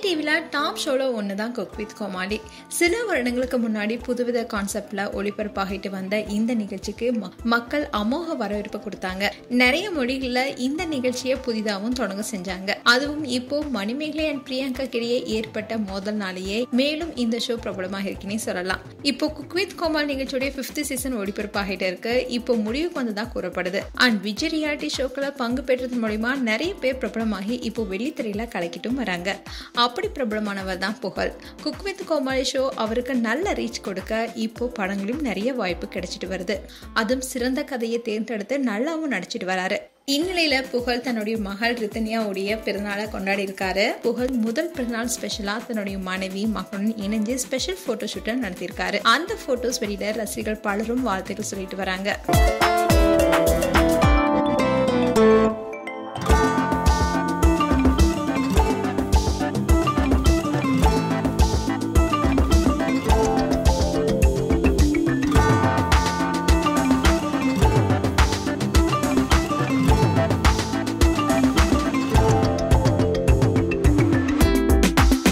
டிவில டாப் ஷோல ஒண்ணுதான் குக் வித் கோமாளி. சில வருடங்களுக்கு முன்னாடி புதுவித கான்செப்ட்ல ஒளிபரப்பாகிட்டு வந்த இந்த நிகழ்ச்சிக்கு மக்கள் அமோக வரவேற்பு கொடுத்தாங்க. நிறைய மொழிகள்ல இந்த நிகழ்ச்சியை புதிதாகவும் தொடங்க செஞ்சாங்க. அதுவும் இப்போ மணிமேகலை அண்ட் பிரியங்கா கிடையே ஏற்பட்ட மோதல் நாளையே மேலும் இந்த ஷோ பிரபலமாக இருக்குன்னு சொல்லலாம். இப்போ குக் வித் கோமாளி நிகழ்ச்சியுடைய 5th சீசன் ஒளிபரப்பாகிட்டு இருக்கு. இப்போ முடிவுக்கு வந்ததா கூறப்படுது. அண்ட் விஜய் ரியாலிட்டி ஷோக்களை பங்கு பெற்றது மூலமா நிறைய பேர் பிரபலமாகி இப்போ வெள்ளித்திரையில கலக்கிட்டும் வராங்க. அப்படி பிரபலமானவர் தான் புகழ். குக் வித் கோமாளி ஷோ அவருக்கு நல்ல ரீச் கொடுக்க இப்போ படங்களும் நிறைய வாய்ப்பு கிடைச்சிட்டு வருது. அதுவும் சிறந்த கதையை தேர்ந்தெடுத்து நல்லாவும் நடிச்சிட்டு வராரு. இந்நிலையில புகழ் தன்னுடைய மகள் ரித்தன்யாவுடைய பிறநாளை கொண்டாடி இருக்காரு. புகழ் முதல் பிறநாள் ஸ்பெஷலா தன்னுடைய மனைவி மகனுடன் இணைஞ்சு ஸ்பெஷல் போட்டோ ஷூட்டை நடத்தியிருக்காரு. அந்த போட்டோஸ் வெளியிட ரசிகர்கள் பலரும் வாழ்த்துக்கள் சொல்லிட்டு வராங்க.